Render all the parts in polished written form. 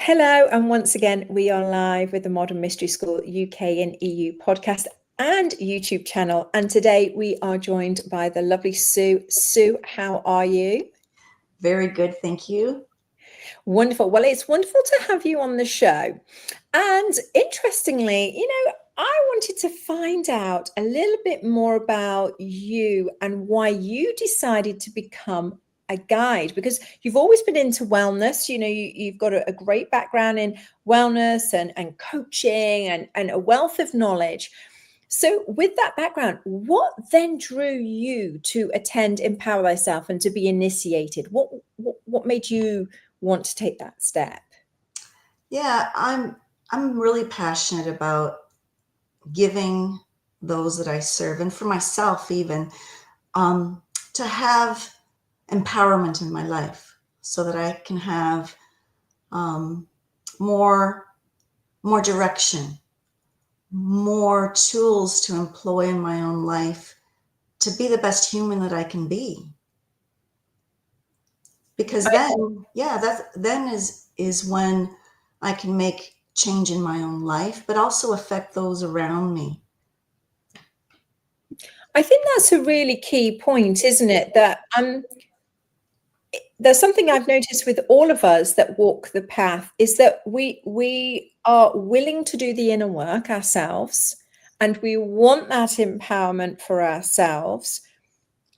Hello, and once again, we are live with the Modern Mystery School UK and EU podcast and YouTube channel. And today we are joined by the lovely Sue. Sue, how are you? Very good, thank you. Wonderful. Well, it's wonderful to have you on the show. And interestingly, I wanted to find out a little bit more about you and why you decided to become a guide, because you've always been into wellness. You've got a great background in wellness and coaching and a wealth of knowledge. So with that background, what then drew you to attend Empower Thyself and to be initiated? What made you want to take that step? Yeah, I'm really passionate about giving those that I serve, and for myself even, to have empowerment in my life so that I can have more direction, more tools to employ in my own life to be the best human that I can be. Because then is when I can make change in my own life, but also affect those around me. I think that's a really key point, isn't it? That there's something I've noticed with all of us that walk the path is that we are willing to do the inner work ourselves, and we want that empowerment for ourselves.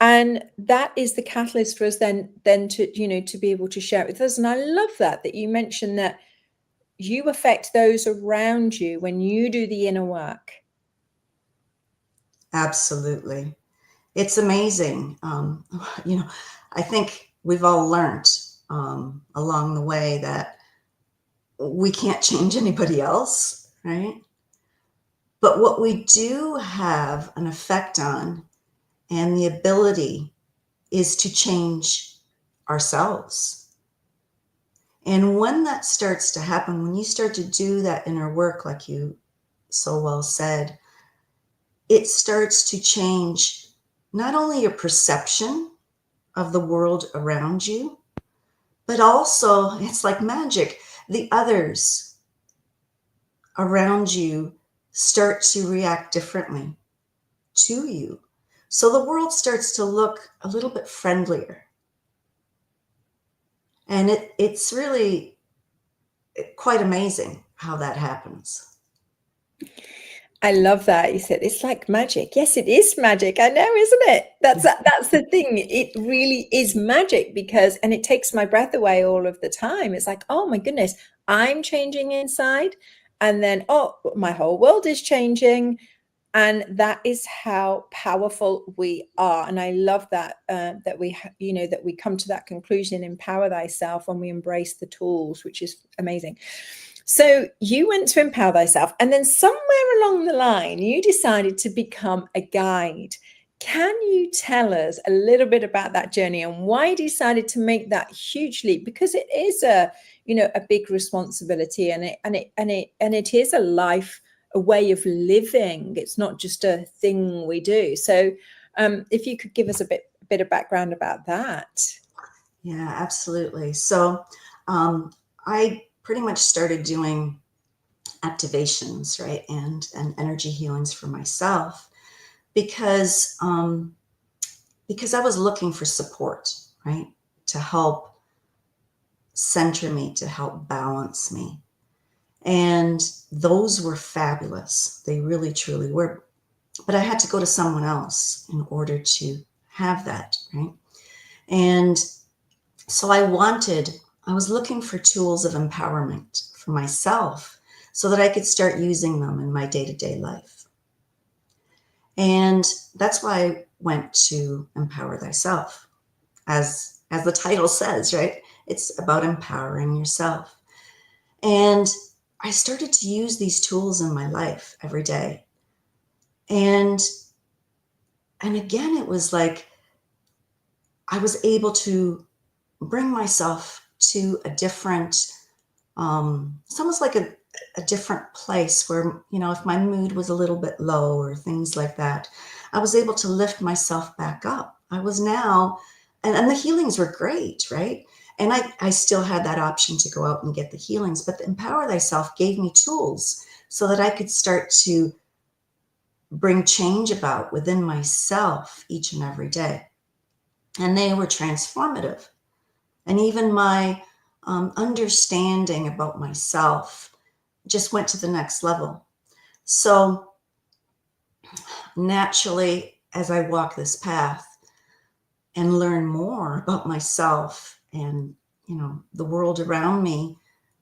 And that is the catalyst for us then to be able to share it with us. And I love that you mentioned that you affect those around you when you do the inner work. Absolutely. It's amazing. I think we've all learned along the way that we can't change anybody else, right? But what we do have an effect on and the ability is to change ourselves. And when that starts to happen, when you start to do that inner work, like you so well said, it starts to change not only your perception of the world around you, but also it's like magic. The others around you start to react differently to you. So the world starts to look a little bit friendlier. And it's really quite amazing how that happens. I love that. You said it's like magic. Yes, it is magic. I know, isn't it? That's the thing. It really is magic and it takes my breath away all of the time. It's like, oh my goodness, I'm changing inside. And then, oh, my whole world is changing. And that is how powerful we are. And I love that, that we come to that conclusion, empower thyself, when we embrace the tools, which is amazing. So you went to Empower Thyself, and then somewhere along the line, you decided to become a guide. Can you tell us a little bit about that journey and why you decided to make that huge leap? Because it is a big responsibility, and it is a way of living. It's not just a thing we do. So if you could give us a bit of background about that. Yeah, absolutely. So I pretty much started doing activations, right, and energy healings for myself because I was looking for support, right, to help center me, to help balance me. And those were fabulous. They really, truly were. But I had to go to someone else in order to have that, right? And so I was looking for tools of empowerment for myself so that I could start using them in my day-to-day life. And that's why I went to Empower Thyself. As the title says, right? It's about empowering yourself. And I started to use these tools in my life every day. And again, it was like I was able to bring myself to a different, it's almost like a different place where, if my mood was a little bit low or things like that, I was able to lift myself back up. I was now, and the healings were great, right? And I still had that option to go out and get the healings, but the Empower Thyself gave me tools so that I could start to bring change about within myself each and every day. And they were transformative. And even my understanding about myself just went to the next level. So naturally, as I walk this path and learn more about myself, and the world around me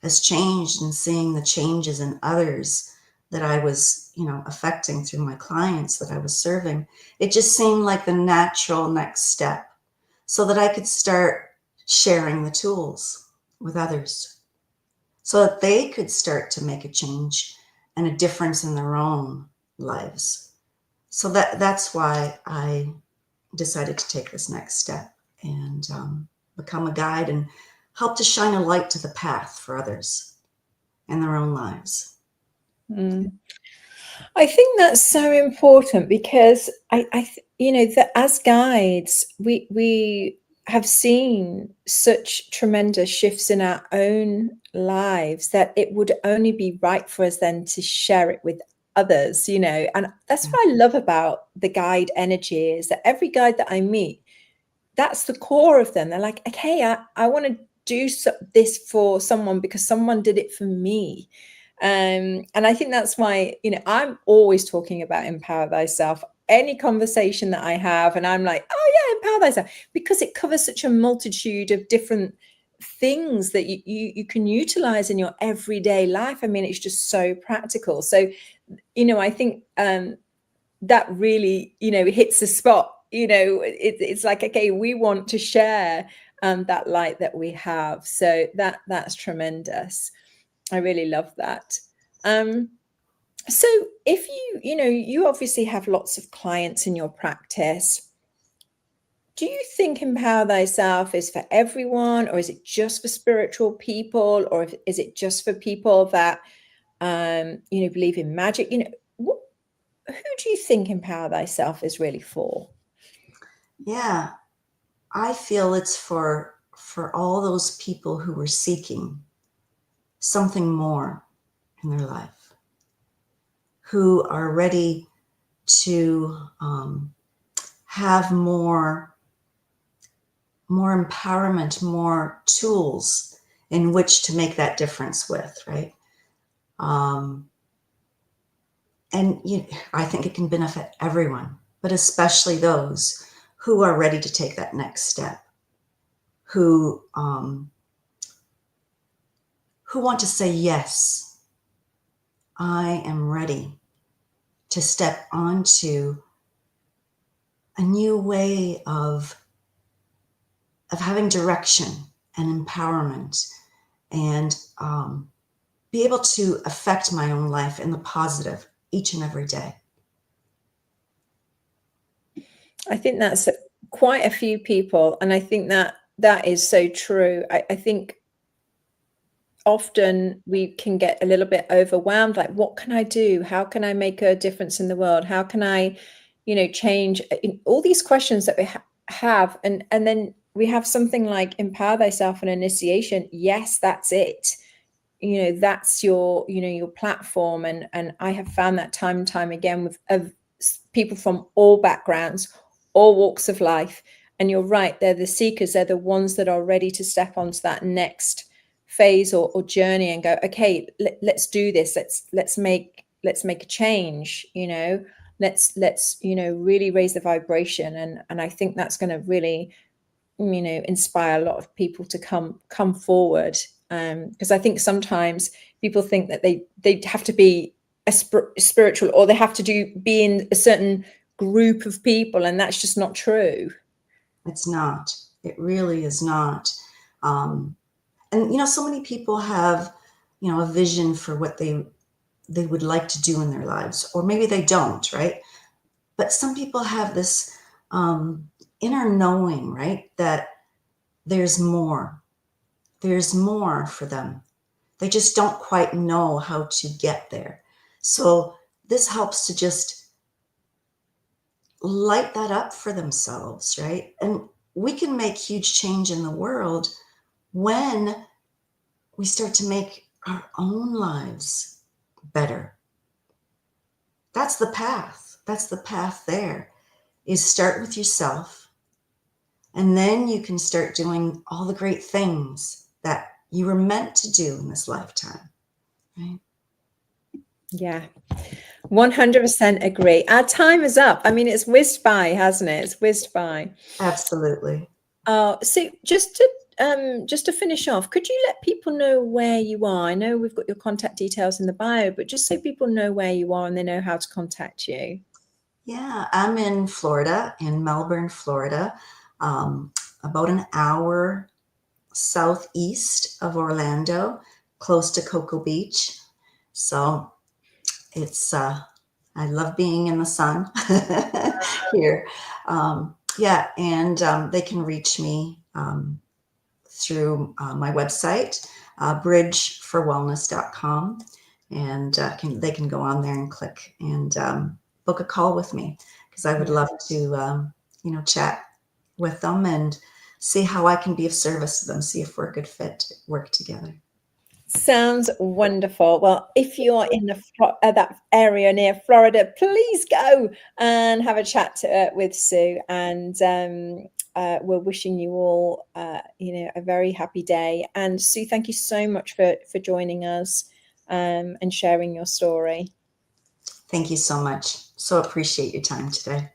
has changed, and seeing the changes in others that I was affecting through my clients that I was serving, it just seemed like the natural next step so that I could start sharing the tools with others so that they could start to make a change and a difference in their own lives. So that's why I decided to take this next step and become a guide and help to shine a light to the path for others in their own lives. Mm. I think that's so important because that as guides, we have seen such tremendous shifts in our own lives that it would only be right for us then to share it with others, and that's Yeah. what I love about the guide energy is that every guide that I meet, that's the core of them. They're like, okay, I want to do this for someone because someone did it for me. And I think that's why, I'm always talking about empower thyself. Any conversation that I have, and I'm like, oh yeah, empower thyself, because it covers such a multitude of different things that you can utilize in your everyday life. I mean, it's just so practical. So, I think that really, hits the spot. It's like, okay, we want to share that light that we have. So that's tremendous. I really love that. So if you obviously have lots of clients in your practice, do you think empower thyself is for everyone, or is it just for spiritual people, or is it just for people that believe in magic? Who do you think empower thyself is really for? Yeah, I feel it's for all those people who are seeking something more in their life, who are ready to have more empowerment, more tools in which to make that difference with, right? And I think it can benefit everyone, but especially those who are ready to take that next step, who want to say, yes, I am ready to step onto a new way of having direction and empowerment, and be able to affect my own life in the positive each and every day. I think that's quite a few people, and I think that is so true. I think often we can get a little bit overwhelmed, like, what can I do? How can I make a difference in the world? How can I change all these questions that we have, and then we have something like empower thyself and initiation. Yes, that's it. That's your platform, and I have found that time and time again with people from all backgrounds, all walks of life. And you're right, they're the seekers, they're the ones that are ready to step onto that next phase or journey and go, okay, let's do this, let's make a change. Let's really raise the vibration, and I think that's going to really inspire a lot of people to come forward, because I think sometimes people think that they have to be a spiritual, or they have to be in a certain group of people, and that's just not true. It's not. It really is not. And so many people have a vision for what they would like to do in their lives, or maybe they don't, right? But some people have this inner knowing, right, that there's more. There's more for them. They just don't quite know how to get there. So this helps to just light that up for themselves, right? And we can make huge change in the world when we start to make our own lives better. That's the path. That's the path there, is start with yourself. And then you can start doing all the great things that you were meant to do in this lifetime. Right? Yeah, 100% agree. Our time is up. I mean, it's whizzed by, hasn't it? It's whizzed by. Absolutely. So just to finish off, could you let people know where you are? I know we've got your contact details in the bio, but just so people know where you are and they know how to contact you. Yeah, I'm in Florida, in Melbourne, Florida, about an hour southeast of Orlando, close to Cocoa Beach. So it's, I love being in the sun here. Yeah, and they can reach me through my website, bridgeforwellness.com, and they can go on there and click and book a call with me, because I would love to, chat with them and see how I can be of service to them, see if we're a good fit to work together. Sounds wonderful. Well, if you're in that area near Florida, please go and have a chat with Sue. And we're wishing you all, a very happy day. And Sue, thank you so much for joining us and sharing your story. Thank you so much. So appreciate your time today.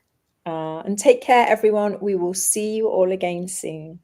And take care, everyone. We will see you all again soon.